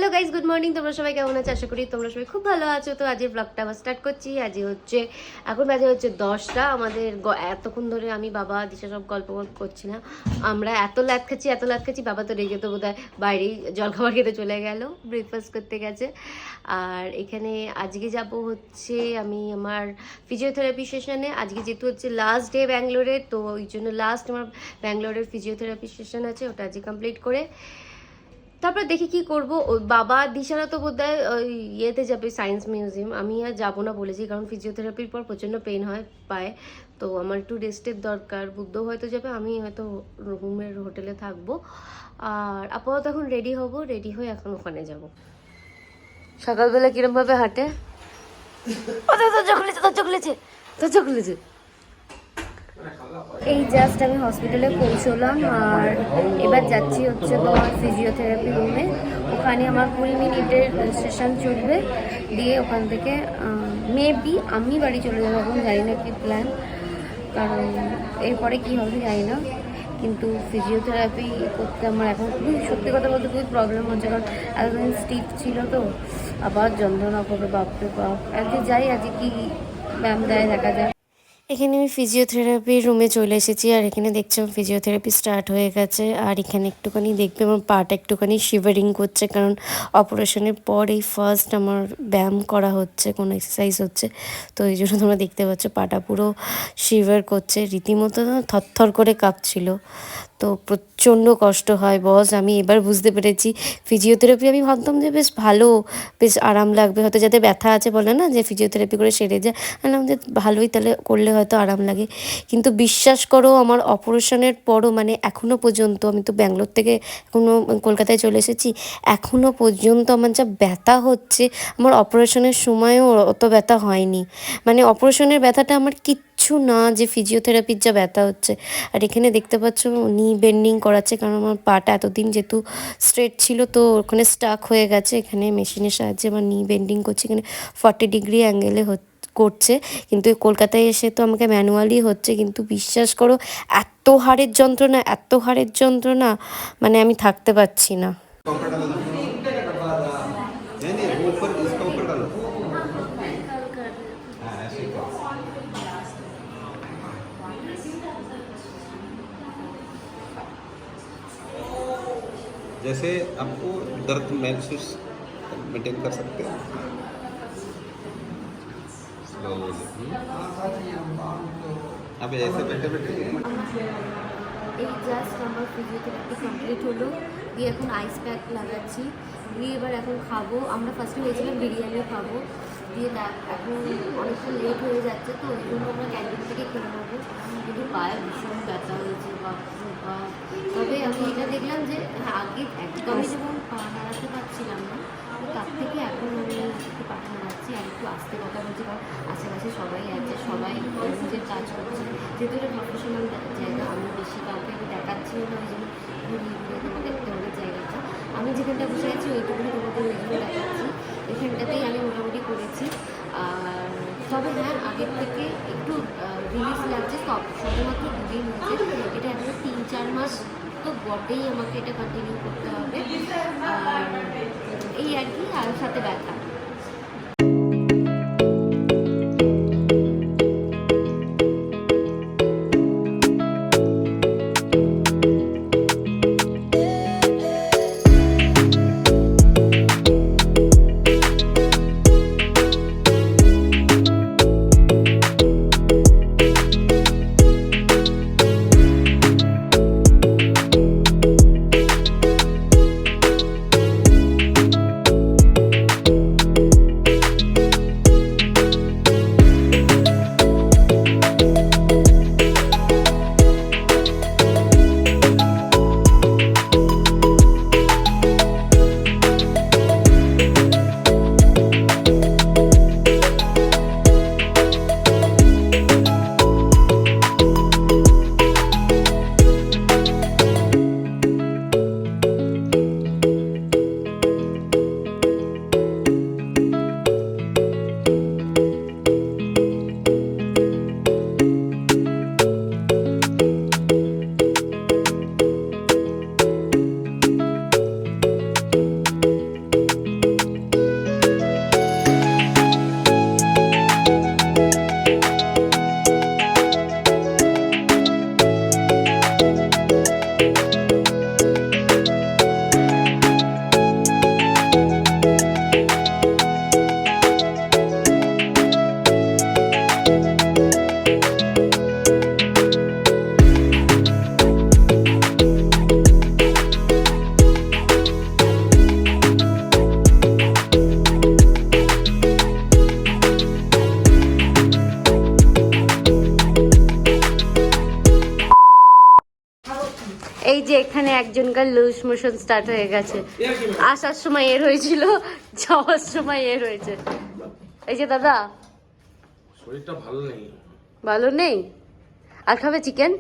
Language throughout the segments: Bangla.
Hello guys, good morning. তোমরা সবাই কেমন আছো? আশা করি তোমরা সবাই খুব ভালো আছো। তো আজকের ব্লগটা আবার স্টার্ট করছি। এখন বাজে হচ্ছে 10টা। আমাদের এতক্ষণ ধরে আমি বাবা দিশা সব গল্প করছিলাম। আমরা এত লাত খাচ্ছি বাবা তো রেগে তো বোধহয় বাইরেই জলখাবার খেতে চলে গেল, ব্রেকফাস্ট করতে গেছে। আর এখানে আজকে যাব হচ্ছে আমি আমার ফিজিওথেরাপি সেশনে। আজকে যেহেতু হচ্ছে লাস্ট ডে ব্যাঙ্গালোরের, তো ওই জন্য লাস্ট আমার ব্যাঙ্গালোরের ফিজিওথেরাপি সেশন আছে, ওটা আজকে কমপ্লিট করে তারপর দেখি কি করব। ওই বাবা দিশারা তো বোধহয় ওই ইয়েতে যাবে, সায়েন্স মিউজিয়াম। আমি আর যাবো না বলেছি, কারণ ফিজিওথেরাপির পর প্রচণ্ড পেন হয় পায়ে, তো আমার একটু রেস্টের দরকার। বুদ্ধ হয়তো যাবে, আমি হয়তো রুমের হোটেলে থাকবো। আর আপাতত এখন রেডি হব, রেডি হয়ে এখন ওখানে যাব। সকালবেলা কিরমভাবে হাঁটে, তো খুলেছে। এই জাস্ট আমি হসপিটালে পৌঁছলাম, আর এবার যাচ্ছি হচ্ছে তোমার ফিজিওথেরাপি রুমে। ওখানে আমার 20 মিনিটের সেশন চলবে, দিয়ে ওখান থেকে মেবি আমি বাড়ি চলে যাবো। এখন জানি না কি প্ল্যান, কারণ এরপরে কি হবে জানি না। কিন্তু ফিজিওথেরাপি করতে আমার এখন খুবই, সত্যি কথা বলতে খুবই প্রবলেম হচ্ছে, কারণ এতদিন স্টিফ ছিল তো, আবার যন্ত্রণা করবে বাপরে বাপ। আজকে যাই, আজকে কি ব্যায়াম দেয় দেখা যায়। এখানে আমি ফিজিওথেরাপির রুমে চলে এসেছি, আর এখানে দেখছি আমার ফিজিওথেরাপি স্টার্ট হয়ে গেছে। আর এখানে একটুখানি দেখবে আমার পাটা একটুখানি শিভারিং করছে, কারণ অপারেশনের পর এই ফার্স্ট আমার ব্যায়াম করা হচ্ছে, কোনো এক্সারসাইজ হচ্ছে। তো এই জন্য তোমরা দেখতে পাচ্ছ পাটা পুরো শিভার করছে, রীতিমতো থরথর করে কাঁপছিল। তো প্রচণ্ড কষ্ট হয় বস। আমি এবার বুঝতে পেরেছি ফিজিওথেরাপি, আমি ভাবতাম যে বেশ ভালো, বেশ আরাম লাগবে হয়তো, যাতে ব্যথা আছে বলে না যে ফিজিওথেরাপি করে সেরে যায়, আমাদের ভালোই, তাহলে করলে হয়তো আরাম লাগে। কিন্তু বিশ্বাস করো আমার অপারেশনের পরও, মানে এখনও পর্যন্ত, আমি তো ব্যাঙ্গালোর থেকে এখনও কলকাতায় চলে এসেছি, এখনও পর্যন্ত আমার যা ব্যথা হচ্ছে, আমার অপারেশনের সময়ও অত ব্যথা হয়নি। মানে অপারেশনের ব্যথাটা আমার কিচ্ছু না, যে ফিজিওথেরাপির যা ব্যথা হচ্ছে। আর এখানে দেখতে পাচ্ছ নি বেন্ডিং করাচ্ছে, কারণ আমার পাটা এতদিন যেহেতু স্ট্রেট ছিল, তো ওখানে স্টাক হয়ে গেছে। এখানে মেশিনের সাহায্যে আমার নি বেন্ডিং করছে, এখানে 40 ডিগ্রি অ্যাঙ্গেলে করছে। কিন্তু কলকাতায় এসে তো আমাকে ম্যানুয়ালি হচ্ছে, কিন্তু বিশ্বাস করো এত হাড়ের যন্ত্রণা, মানে আমি থাকতে পারছি না। जैसे आपको दर्द महसूस मेंटेन कर सकते हैं स्लोली। अब ऐसे बैठे बैठे এই জাস্ট আমার ফিজিওথেরাপি কমপ্লিট হলো, দিয়ে এখন আইস প্যাক লাগাচ্ছি, দিয়ে এবার এখন খাবো। আমরা ফার্স্টে হয়েছিলাম বিরিয়ানি খাবো, দিয়ে এখন অনেকটা লেট হয়ে যাচ্ছে, তো ওই জন্য আমরা ক্যান্টিন থেকে কিনে নেবো। কিন্তু পায়ে ভীষণ ব্যথা হয়েছে বা, তবে আমি এটা দেখলাম যে আগে একদমই যেমন পা নাড়াতে পারছিলাম না, তার থেকে এখন আমি একটু পা নাড়াচ্ছি, আর একটু আস্তে কথা বলছি, কারণ আশেপাশে সবাই আছে, সবাই নিজের কাজ করছে। যেহেতু এটা প্রফেশনাল জায়গা, আমি বেশি কাউকে দেখাচ্ছি না, ওই জন্য ঘুরিয়ে ঘুরিয়ে তোমার দেখতে হবে জায়গাটা। আমি যেখানটা বসে আছি ওইটুকুনি তোমাদের ওই জন্য দেখাচ্ছি। এখানটাতেই আমি মোটামুটি করেছি। আর তবে হ্যাঁ, আগের থেকে একটু রিলিজ লাগছে, শুধুমাত্র 2 দিন হয়েছে। এটা এখন 3-4 মাস তো বটেই, আমাকে এটা কন্টিনিউ করতে হবে। আর এই আর কি, আর সাথে ব্যথা। একজনকার লুজ মোশন স্টার্ট হয়ে গেছে। আসার সময় এর হয়েছিল, যাওয়ার সময় এর হয়েছে। এই যে দাদা, শরীরটা ভালো নেই। ভালো নেই? আর খাবে chicken?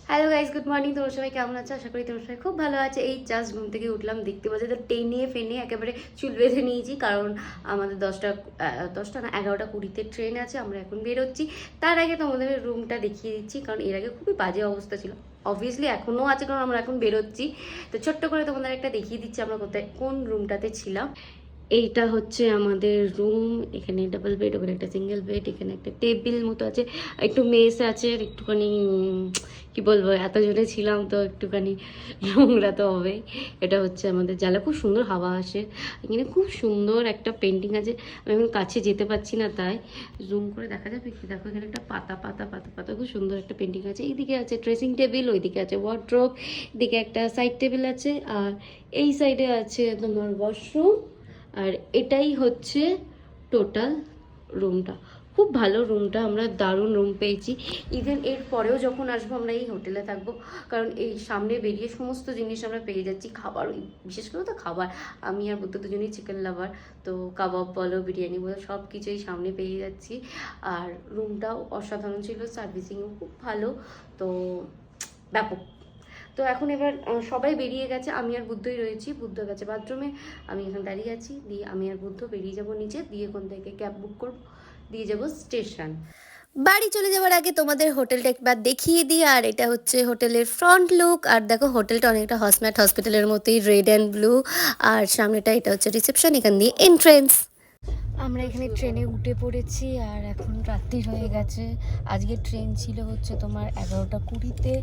Hello guys, good morning. তোমরা সবাই কেমন আছো? আশা করি তোমরা সবাই খুব ভালো আছে। এই জাস্ট ঘুম থেকে উঠলাম, দেখতে পাচ্ছি তো টেনে ফেনে একেবারে চুল বেঁধে নিয়েছি, কারণ আমাদের 10টা না 11:20-তে ট্রেন আছে। আমরা এখন বেরোচ্ছি। তার আগে তোমাদের রুমটা দেখিয়ে দিচ্ছি, কারণ এর আগে খুবই বাজে অবস্থা ছিল। অবভিয়াসলি এখনও আছে, কারণ আমরা এখন বেরোচ্ছি। তো ছোট্ট করে তোমাদের একটা দেখিয়ে দিচ্ছি আমরা কোন রুমটাতে ছিলাম। এইটা হচ্ছে আমাদের রুম। এখানে ডাবল বেড, ওখানে একটা সিঙ্গেল বেড, এখানে একটা টেবিল মতো আছে, একটু মেস আছে, আর একটুখানি কি বলবো, এতজনে ছিলাম তো একটুখানি নোংরা তো হবেই। এটা হচ্ছে আমাদের জ্বালা, খুব সুন্দর হাওয়া আসে এখানে, খুব সুন্দর একটা পেন্টিং আছে। আমি এখন কাছে যেতে পারছি না, তাই জুম করে দেখা যাবে কি, দেখো এখানে একটা পাতা পাতা পাতা পাতা খুব সুন্দর একটা পেন্টিং আছে। এইদিকে আছে ড্রেসিং টেবিল, ওইদিকে আছে ওয়ার্ড্রোব, এদিকে একটা সাইড টেবিল আছে, আর এই সাইডে আছে তোমার ওয়াশরুম। আর এটাই হচ্ছে টোটাল রুমটা। খুব ভালো রুমটা, আমরা দারুণ রুম পেয়েছি। ইভেন এর পরেও যখন আসবো আমরা এই হোটেলে থাকবো, কারণ এই সামনে বেরিয়ে সমস্ত জিনিস আমরা পেয়ে যাচ্ছি। খাবার, বিশেষ করে তো খাবার, আমি আর বুদ্ধ দুজনেই চিকেন লাভার, তো কাবাব বলো, বিরিয়ানি বলো, সব কিছুই সামনে পেয়ে যাচ্ছি। আর রুমটাও অসাধারণ ছিল, সার্ভিসিংও খুব ভালো, তো ব্যাপক। তো এখন এবার সবাই বেরিয়ে গেছে, আমি আর বুদ্ধই রয়েছি। বুদ্ধ গেছে বাথরুমে, আমি এখন দাঁড়িয়ে আছি। দিয়ে আমি আর বুদ্ধ বেরিয়ে যাব নিচে, দিয়ে ওখান থেকে ক্যাব বুক করব, দিয়ে যাব স্টেশন। বাড়ি চলে যাওয়ার আগে তোমাদের হোটেলটা একবার দেখিয়ে দিই। আর এটা হচ্ছে হোটেলের ফ্রন্ট লুক। আর দেখো হোটেলটা অনেকটা হসম্যাট হসপিটালের মতোই, রেড অ্যান্ড ব্লু। আর সামনেটা এটা হচ্ছে রিসেপশন, এখান দিয়ে এন্ট্রেন্স। আমরা এখানে ট্রেনে উঠে পড়েছি, আর এখন রাত্রি হয়ে গেছে। আজকে ট্রেন ছিল হচ্ছে তোমার 11:20-তে।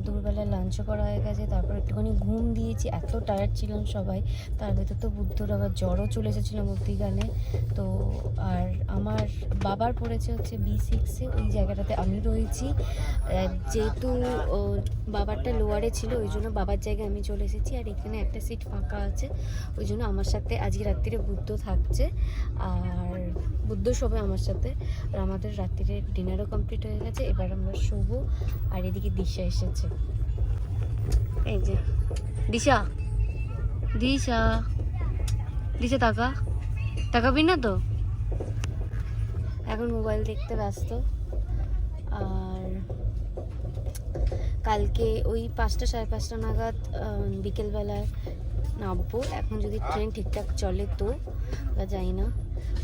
দুপুরবেলা লাঞ্চও করা হয়ে গেছে, তারপর একটুখানি ঘুম দিয়েছি, এত টায়ার্ড ছিলাম সবাই। তার ভেতর তো বুদ্ধর আবার জ্বরও চলে এসেছিলো মধ্যিখানে। তো আর আমার বাবার পড়েছে হচ্ছে B6-এ, ওই জায়গাটাতে আমি রয়েছি। যেহেতু বাবারটা লোয়ারে ছিল, ওই জন্য বাবার জায়গায় আমি চলে এসেছি। আর এখানে একটা সিট ফাঁকা আছে, ওই জন্য আমার সাথে আজকে রাত্রিরে বুদ্ধ থাকছে, আর বুদ্ধ শোবে আমার সাথে। আর আমাদের রাত্রিরে ডিনারও কমপ্লিট হয়ে গেছে, এবার আমরা শোবো। আর এদিকে দিশা এসেছে, এই যে দিশা, দিশা, দিশা তাকাবি না তো? এখন মোবাইল দেখতে ব্যস্ত। আর কালকে ওই 5টা 5:30 নাগাদ বিকেলবেলায় নামবো। এখন যদি ট্রেন ঠিকঠাক চলে তো, বা যাই না।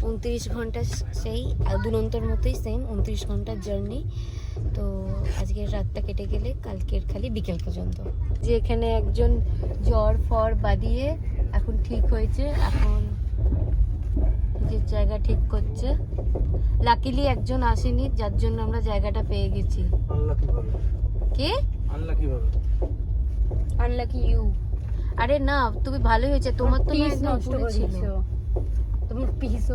29 ঘন্টা, সেই দুরন্তর মতোই সেম 29 ঘন্টার জার্নি। তো আজকের রাতটা কেটে গেলে কালকের খালি বিকেল পর্যন্ত। যে এখানে একজন জ্বর ফর বাদিয়ে এখন ঠিক হয়েছে, এখন যে জায়গা ঠিক করছে। লাকিলি একজন আসেনি, যার জন্য আমরা জায়গাটা পেয়ে গেছি। কে আনলাকি ইউ? আরে না, তুমি ভালোই হয়েছে, তোমার তো নষ্ট ছিল। তোমার পিস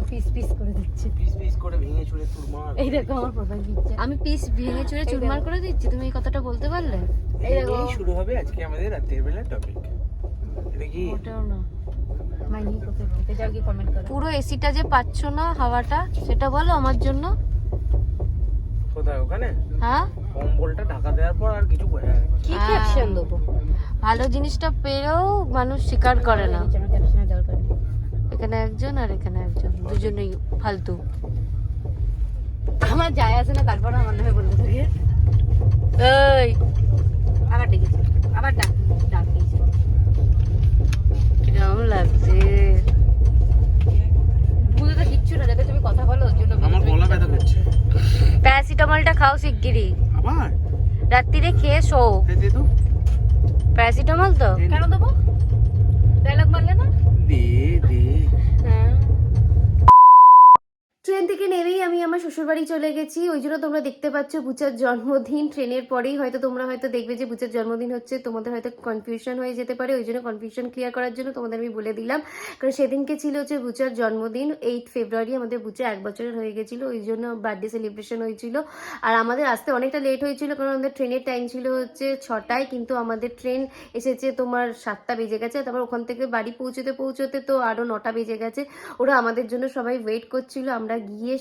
করে দিচ্ছে, পিস করে ভেঙে চুরে চুরমার। এই দেখো আমার প্রোফাইল পিকচার, আমি পিস ভেঙে চুরে চুরমার করে দিচ্ছি। তুমি এই কথাটা বলতে পারলে? এই দেখো, এই শুরু হবে আজকে আমাদের রাতের বেলা টপিক। এটা কি? ওটাও না, মাইনি কোথায় থেকে যাও, কি কমেন্ট করো। পুরো এসিটা যে পাচ্ছ না হাওয়াটা, সেটা বলো আমার জন্য। কোথায়? ওখানে? হ্যাঁ, কম্বলটা ঢাকা দেওয়ার পর আর কিছু কি ক্যাপশন দেবো? ভালো জিনিসটা পেয়েও মানুষ স্বীকার করে না। এখানে একজন আর এখানে একজন, দুজনেই ফালতু। আমার যায় আসে না, তারপর আমার নামে বলতে থাকে। এই আবার ডেকেছে, আবার ডাক দিয়েছে, কিরম লাগছে। বুঝতে তো কিচ্ছু না, যাতে তুমি কথা বলো ওর জন্য। আমার গলা ব্যথা করছে। প্যারাসিটামলটা খাও শিগগিরই, আবার রাত্রিরে খেয়ে শো। দে তো। প্যারাসিটামল তো কেন দেবো? ডায়লগ মারলে না? দে। হ্যাঁ। ট্রেন থেকে নেমেই আমি আমার শ্বশুরবাড়ি চলে গেছি। ওই জন্য তোমরা দেখতে পাচ্ছ বুচার জন্মদিন। ট্রেনের পরেই তোমরা হয়তো দেখবে যে বুচার জন্মদিন হচ্ছে, তোমাদের হয়তো কনফিউশন হয়ে যেতে পারে। ওই জন্য কনফিউশন ক্লিয়ার করার জন্য তোমাদের আমি বলে দিলাম, কারণ সেদিনকে ছিল হচ্ছে বুচার জন্মদিন। 8 ফেব্রুয়ারি আমাদের বুচা 1 বছরের হয়ে গেছিলো, ওই জন্য বার্থডে সেলিব্রেশন হয়েছিল। আর আমাদের আসতে অনেকটা লেট হয়েছিল, কারণ আমাদের ট্রেনের টাইম ছিল হচ্ছে 6টায়, কিন্তু আমাদের ট্রেন এসেছে তোমার 7টা বেজে গেছে। তারপর ওখান থেকে বাড়ি পৌঁছতে তো আরও 9টা বেজে গেছে। ওরা আমাদের জন্য সবাই ওয়েট করছিল। আমরা গিয়ে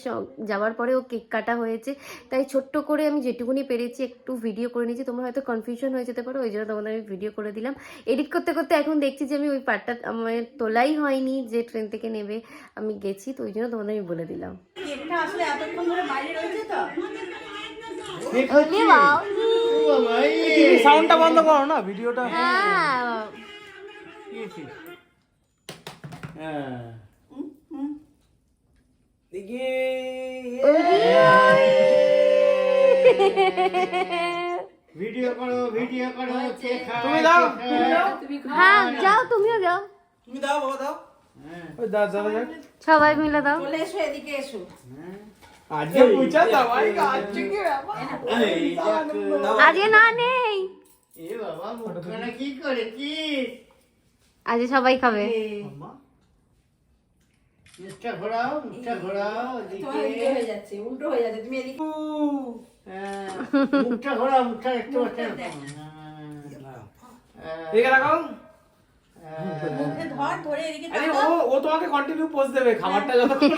যাওয়ার তারপরে ও কেক কাটা হয়েছে, তাই ছোট্ট করে আমি যেটুকুনি পেরেছি একটু ভিডিও করে নিয়েছি। তোমরা হয়তো কনফিউশন হয়ে যেতে পারো, ওই জন্য তোমাদের আমি ভিডিও করে দিলাম। এডিট করতে করতে এখন দেখছি যে আমি ওই পার্টটা আমার তোলাই হয়নি, যে ট্রেন থেকে নেবে আমি গেছি, তো ওই জন্য তোমাদের আমি বলে দিলাম। কেকটা আসলে এতক্ষণ ধরে বাইরে রয়েছে তো। সাউন্ডটা বন্ধ করো না, ভিডিওটা। হ্যাঁ ভিডিও করো তুমি দাও, হ্যাঁ যাও, তুমিও যাও, তুমি দাও বাবা, দাও। ওই দাও দাও দাও। সবাই মিলে দাও। চলে এসো, এদিকে এসো। আজকে বুঝা দাও, আজকে কি ব্যাপার? আজকে না নেই, এ বাবা মুখখানা কি করেছি? আজকে সবাই খাবে। মুখটা ঘোরাও তোমার ইয়ে হয়ে যাচ্ছে, উল্টো হয়ে যাচ্ছে, তুমি এদিকে। মুখটা ঘোরাও, মুখটা একটু এদিকে রাখো। মুখে ধর, ধরে এদিকে আরে তাকাও। ও তোমাকে কন্টিনিউ পোজ দেবে খাবারটা যতক্ষণ